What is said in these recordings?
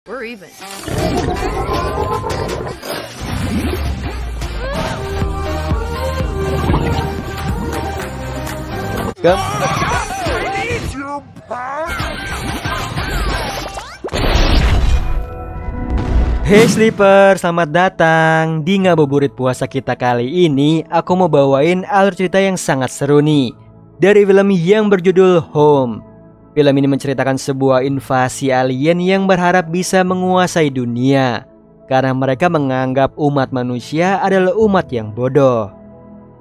We're even. Hey Sleeper, selamat datang di ngabuburit puasa kita kali ini. Aku mau bawain alur cerita yang sangat seru nih, dari film yang berjudul Home. Film ini menceritakan sebuah invasi alien yang berharap bisa menguasai dunia, karena mereka menganggap umat manusia adalah umat yang bodoh.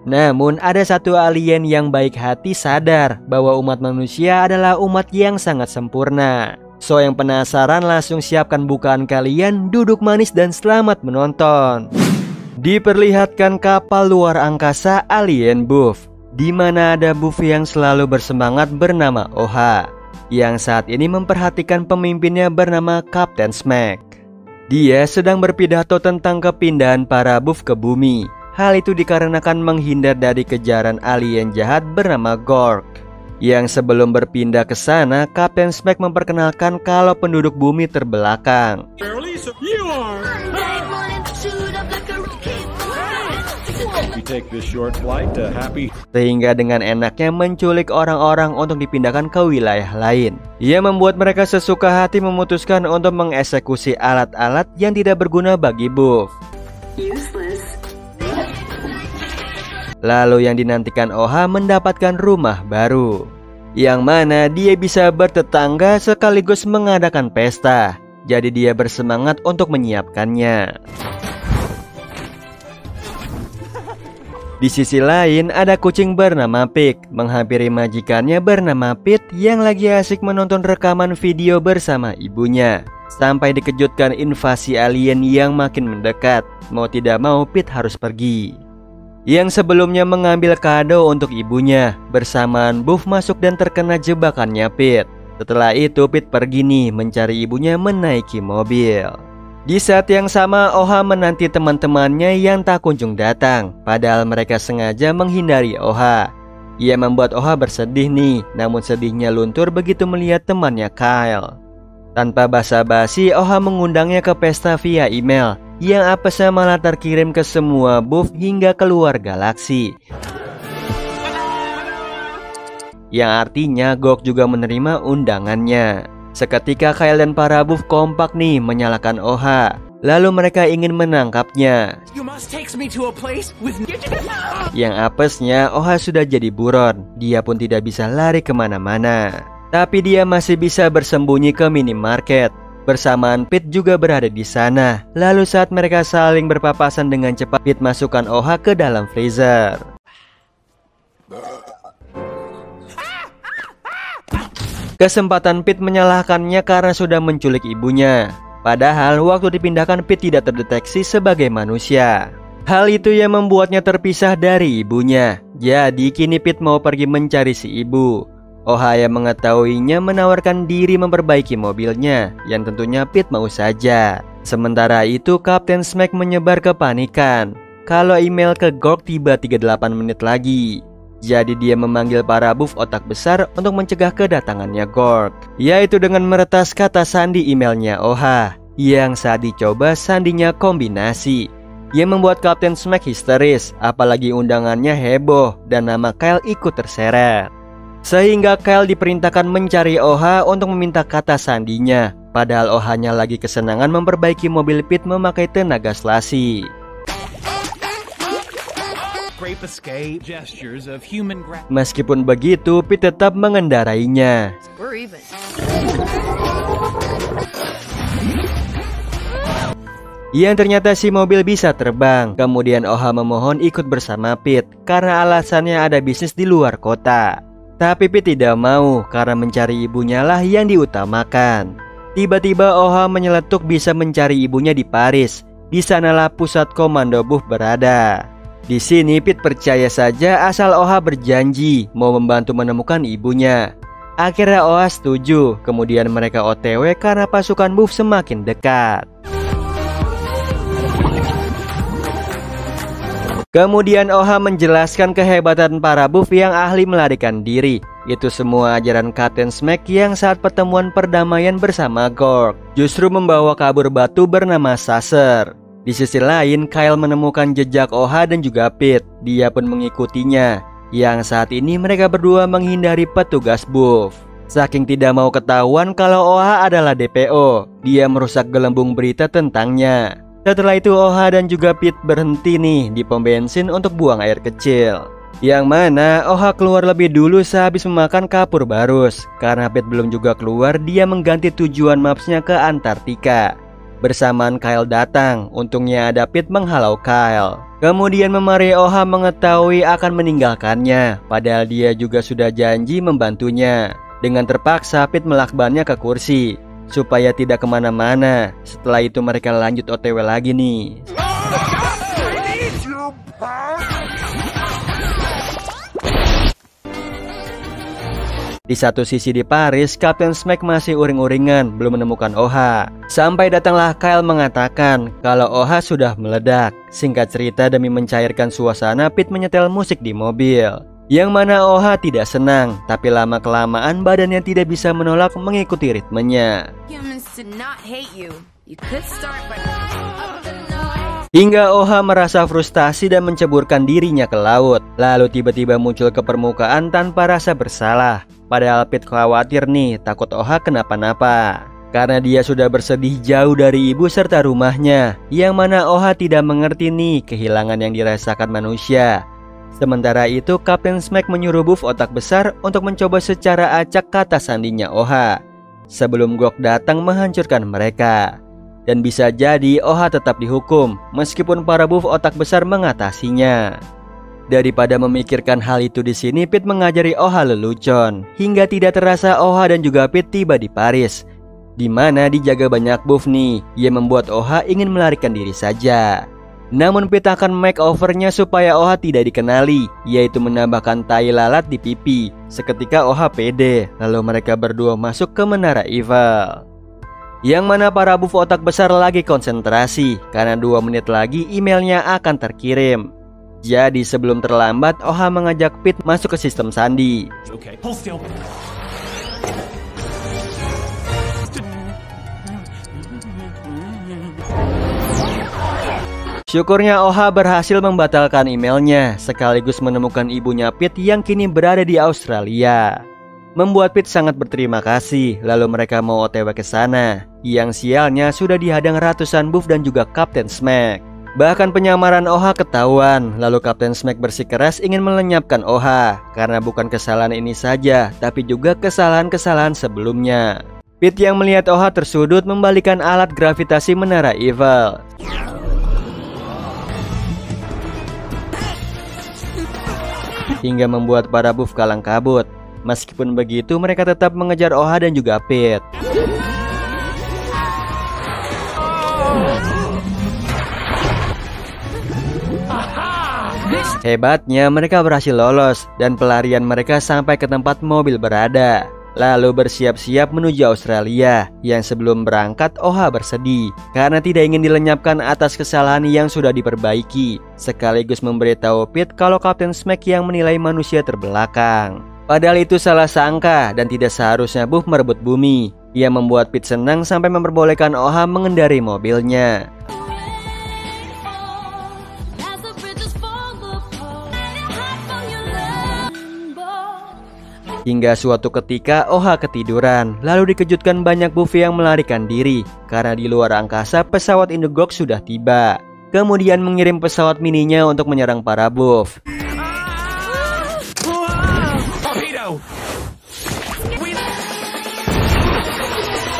Namun ada satu alien yang baik hati sadar bahwa umat manusia adalah umat yang sangat sempurna. So yang penasaran langsung siapkan bukaan kalian, duduk manis dan selamat menonton. Diperlihatkan kapal luar angkasa alien Buff, di mana ada Buff yang selalu bersemangat bernama Oha, yang saat ini memperhatikan pemimpinnya bernama Kapten Smack. Dia sedang berpidato tentang kepindahan para Buff ke bumi. Hal itu dikarenakan menghindar dari kejaran alien jahat bernama Gork. Yang sebelum berpindah ke sana, Kapten Smack memperkenalkan kalau penduduk bumi terbelakang. Sehingga dengan enaknya menculik orang-orang untuk dipindahkan ke wilayah lain. Ia membuat mereka sesuka hati memutuskan untuk mengeksekusi alat-alat yang tidak berguna bagi Buff. Lalu yang dinantikan Oha mendapatkan rumah baru, yang mana dia bisa bertetangga sekaligus mengadakan pesta. Jadi dia bersemangat untuk menyiapkannya. Di sisi lain ada kucing bernama Pig menghampiri majikannya bernama Pete yang lagi asik menonton rekaman video bersama ibunya. Sampai dikejutkan invasi alien yang makin mendekat. Mau tidak mau Pete harus pergi. Yang sebelumnya mengambil kado untuk ibunya, bersamaan Buff masuk dan terkena jebakannya Pete. Setelah itu Pete pergi nih mencari ibunya menaiki mobil. Di saat yang sama Oha menanti teman-temannya yang tak kunjung datang, padahal mereka sengaja menghindari Oha. Ia membuat Oha bersedih nih, namun sedihnya luntur begitu melihat temannya Kyle. Tanpa basa-basi Oha mengundangnya ke pesta via email, yang apesnya malah terkirim ke semua Buff hingga keluar galaksi. Yang artinya Gork juga menerima undangannya. Seketika Kyle dan para Buff kompak nih menyalahkan Oha. Lalu mereka ingin menangkapnya. Yang apesnya Oha sudah jadi buron. Dia pun tidak bisa lari kemana-mana. Tapi dia masih bisa bersembunyi ke minimarket. Bersamaan Pete juga berada di sana. Lalu saat mereka saling berpapasan dengan cepat, Pete masukkan Oha ke dalam freezer. Kesempatan Pete menyalahkannya karena sudah menculik ibunya. Padahal waktu dipindahkan Pete tidak terdeteksi sebagai manusia. Hal itu yang membuatnya terpisah dari ibunya. Jadi kini Pete mau pergi mencari si ibu. Oha yang mengetahuinya menawarkan diri memperbaiki mobilnya, yang tentunya Pete mau saja. Sementara itu Kapten Smack menyebar kepanikan kalau email ke Gork tiba 38 menit lagi. Jadi dia memanggil para Buff otak besar untuk mencegah kedatangannya Gork, yaitu dengan meretas kata sandi emailnya Oha, yang saat dicoba sandinya kombinasi, yang membuat Kapten Smack histeris. Apalagi undangannya heboh dan nama Kyle ikut terseret. Sehingga Kyle diperintahkan mencari Oha untuk meminta kata sandinya. Padahal Ohanya lagi kesenangan memperbaiki mobil Pete memakai tenaga selasi. Meskipun begitu, Pete tetap mengendarainya. Yang ternyata si mobil bisa terbang. Kemudian Oha memohon ikut bersama Pete karena alasannya ada bisnis di luar kota. Tapi Pete tidak mau karena mencari ibunya lah yang diutamakan. Tiba-tiba Oha menyeletuk bisa mencari ibunya di Paris. Di sanalah pusat komando Buff berada. Di sini Pete percaya saja asal Oha berjanji mau membantu menemukan ibunya. Akhirnya Oha setuju. Kemudian mereka OTW karena pasukan Buff semakin dekat. Kemudian Oha menjelaskan kehebatan para buff yang ahli melarikan diri. Itu semua ajaran Captain Smack yang saat pertemuan perdamaian bersama Gorg justru membawa kabur batu bernama Sacer. Di sisi lain, Kyle menemukan jejak Oha dan juga Pete. Dia pun mengikutinya. Yang saat ini mereka berdua menghindari petugas buff. Saking tidak mau ketahuan kalau Oha adalah DPO, dia merusak gelembung berita tentangnya. Setelah itu Oha dan juga Pete berhenti nih di pom bensin untuk buang air kecil. Yang mana Oha keluar lebih dulu sehabis memakan kapur barus. Karena Pete belum juga keluar, dia mengganti tujuan mapsnya ke Antartika. Bersamaan Kyle datang, untungnya ada Pete menghalau Kyle. Kemudian memarahi Oha mengetahui akan meninggalkannya, padahal dia juga sudah janji membantunya. Dengan terpaksa Pete melakbannya ke kursi supaya tidak kemana-mana. Setelah itu mereka lanjut OTW lagi nih. Di satu sisi di Paris, Captain Smack masih uring-uringan, belum menemukan Oha. Sampai datanglah Kyle mengatakan kalau Oha sudah meledak. Singkat cerita, demi mencairkan suasana, Pete menyetel musik di mobil. Yang mana Oha tidak senang, tapi lama-kelamaan badannya tidak bisa menolak mengikuti ritmenya. Hingga Oha merasa frustasi dan menceburkan dirinya ke laut. Lalu tiba-tiba muncul ke permukaan tanpa rasa bersalah. Padahal Pete khawatir nih, takut Oha kenapa-napa. Karena dia sudah bersedih jauh dari ibu serta rumahnya. Yang mana Oha tidak mengerti nih kehilangan yang dirasakan manusia. Sementara itu Captain Smack menyuruh buff otak besar untuk mencoba secara acak kata sandinya Oha sebelum Gorg datang menghancurkan mereka. Dan bisa jadi Oha tetap dihukum meskipun para buff otak besar mengatasinya. Daripada memikirkan hal itu di sini, Pete mengajari Oha lelucon. Hingga tidak terasa Oha dan juga Pete tiba di Paris, di mana dijaga banyak buff nih. Ia membuat Oha ingin melarikan diri saja. Namun Pete akan makeovernya supaya Oha tidak dikenali, yaitu menambahkan tai lalat di pipi. Seketika Oha pede, lalu mereka berdua masuk ke menara Evil. Yang mana para buff otak besar lagi konsentrasi, karena 2 menit lagi emailnya akan terkirim. Jadi sebelum terlambat, Oha mengajak Pete masuk ke sistem sandi. Syukurnya Oha berhasil membatalkan emailnya, sekaligus menemukan ibunya Pete yang kini berada di Australia. Membuat Pete sangat berterima kasih, lalu mereka mau OTW ke sana. Yang sialnya sudah dihadang ratusan buff dan juga Captain Smack. Bahkan penyamaran Oha ketahuan, lalu Captain Smack bersikeras ingin melenyapkan Oha. Karena bukan kesalahan ini saja, tapi juga kesalahan-kesalahan sebelumnya. Pete yang melihat Oha tersudut membalikan alat gravitasi menara Evil. Hingga membuat para buff kalang kabut. Meskipun begitu, mereka tetap mengejar Oha dan juga Pete. Hebatnya mereka berhasil lolos dan pelarian mereka sampai ke tempat mobil berada. Lalu bersiap-siap menuju Australia. Yang sebelum berangkat Oha bersedih karena tidak ingin dilenyapkan atas kesalahan yang sudah diperbaiki, sekaligus memberitahu Pete kalau Captain Smack yang menilai manusia terbelakang. Padahal itu salah sangka dan tidak seharusnya buff merebut bumi. Ia membuat Pete senang sampai memperbolehkan Oha mengendarai mobilnya. Hingga suatu ketika Oha ketiduran, lalu dikejutkan banyak buff yang melarikan diri. Karena di luar angkasa pesawat induk Gorg sudah tiba. Kemudian mengirim pesawat mininya untuk menyerang para buff.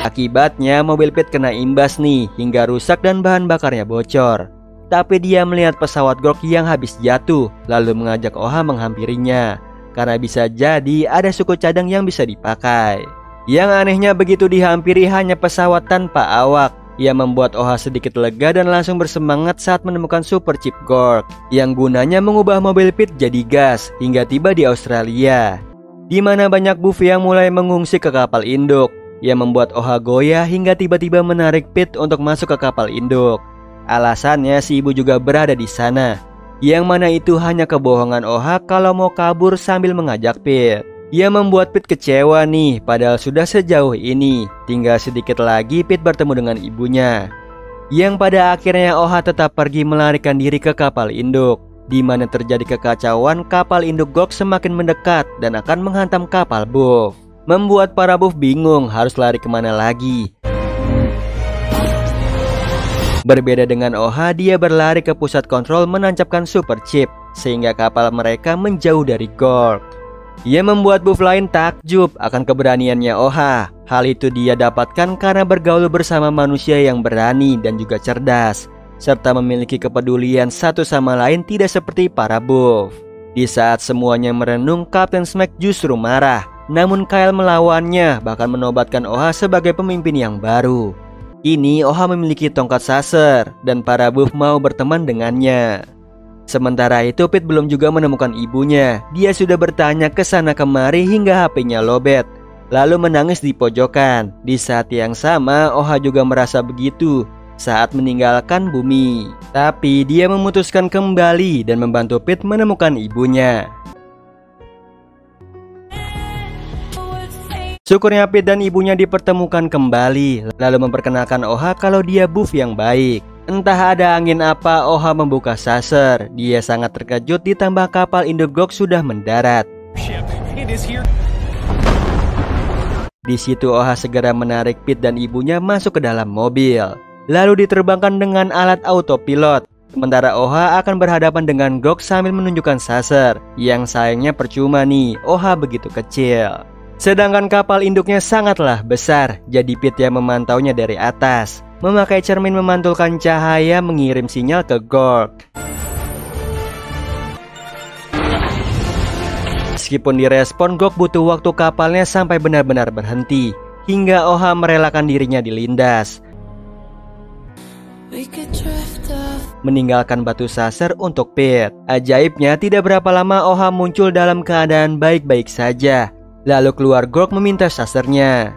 Akibatnya mobil Pete kena imbas nih, hingga rusak dan bahan bakarnya bocor. Tapi dia melihat pesawat Gorg yang habis jatuh, lalu mengajak Oha menghampirinya. Karena bisa jadi ada suku cadang yang bisa dipakai. Yang anehnya begitu dihampiri hanya pesawat tanpa awak. Ia membuat Oha sedikit lega dan langsung bersemangat saat menemukan super chip Gorg yang gunanya mengubah mobil Pete jadi gas hingga tiba di Australia, di mana banyak buff yang mulai mengungsi ke kapal induk. Ia membuat Oha goyah hingga tiba-tiba menarik Pete untuk masuk ke kapal induk. Alasannya si ibu juga berada di sana. Yang mana itu hanya kebohongan Oha kalau mau kabur sambil mengajak Pete. Ia membuat Pete kecewa nih, padahal sudah sejauh ini. Tinggal sedikit lagi Pete bertemu dengan ibunya. Yang pada akhirnya Oha tetap pergi melarikan diri ke kapal induk, di mana terjadi kekacauan. Kapal induk Gork semakin mendekat dan akan menghantam kapal Buff, membuat para Buff bingung harus lari kemana lagi. Berbeda dengan Oha, dia berlari ke pusat kontrol menancapkan super chip, sehingga kapal mereka menjauh dari Gork. Ia membuat Buff lain takjub akan keberaniannya Oha. Hal itu dia dapatkan karena bergaul bersama manusia yang berani dan juga cerdas, serta memiliki kepedulian satu sama lain tidak seperti para Buff. Di saat semuanya merenung, Kapten Smack justru marah. Namun Kyle melawannya, bahkan menobatkan Oha sebagai pemimpin yang baru. Kini Oha memiliki tongkat Saser dan para Buff mau berteman dengannya. Sementara itu Pete belum juga menemukan ibunya. Dia sudah bertanya ke sana kemari hingga HP-nya lobet, lalu menangis di pojokan. Di saat yang sama Oha juga merasa begitu saat meninggalkan bumi. Tapi dia memutuskan kembali dan membantu Pete menemukan ibunya. Syukurnya Pete dan ibunya dipertemukan kembali, lalu memperkenalkan Oha kalau dia Buff yang baik. Entah ada angin apa, Oha membuka Saser. Dia sangat terkejut ditambah kapal induk Gork sudah mendarat. Di situ Oha segera menarik Pete dan ibunya masuk ke dalam mobil, lalu diterbangkan dengan alat autopilot. Sementara Oha akan berhadapan dengan Gork sambil menunjukkan Saser. Yang sayangnya percuma nih, Oha begitu kecil. Sedangkan kapal induknya sangatlah besar, jadi Pete yang memantaunya dari atas, memakai cermin memantulkan cahaya mengirim sinyal ke Gork. Meskipun direspon, Gork butuh waktu kapalnya sampai benar-benar berhenti, hingga Oha merelakan dirinya dilindas, meninggalkan batu Saser untuk Pete. Ajaibnya tidak berapa lama Oha muncul dalam keadaan baik-baik saja. Lalu keluar Gork meminta Sasernya.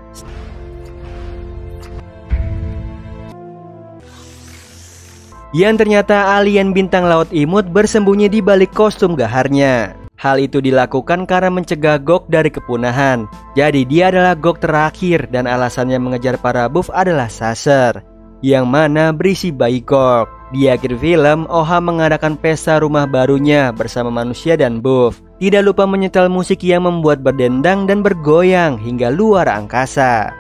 Yang ternyata alien bintang laut imut bersembunyi di balik kostum gaharnya. Hal itu dilakukan karena mencegah Gork dari kepunahan. Jadi dia adalah Gork terakhir dan alasannya mengejar para Buff adalah Saser, yang mana berisi bayi Gork. Di akhir film, Oha mengadakan pesta rumah barunya bersama manusia dan Buff. Tidak lupa menyetel musik yang membuat berdendang dan bergoyang hingga luar angkasa.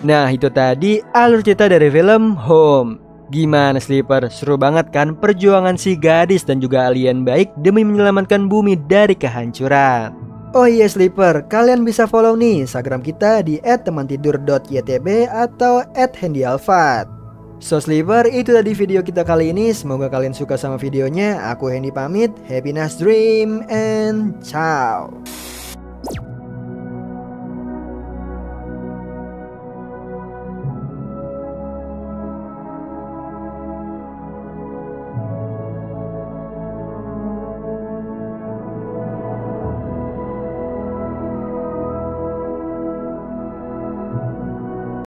Nah, itu tadi alur cerita dari film Home. Gimana Sleeper? Seru banget kan perjuangan si gadis dan juga alien baik demi menyelamatkan bumi dari kehancuran. Oh iya Sleeper, kalian bisa follow nih Instagram kita di @temantidur.ytb atau @handyalfat. So Sleeper, itu tadi video kita kali ini. Semoga kalian suka sama videonya. Aku Hendy pamit. Happy nice dream and ciao.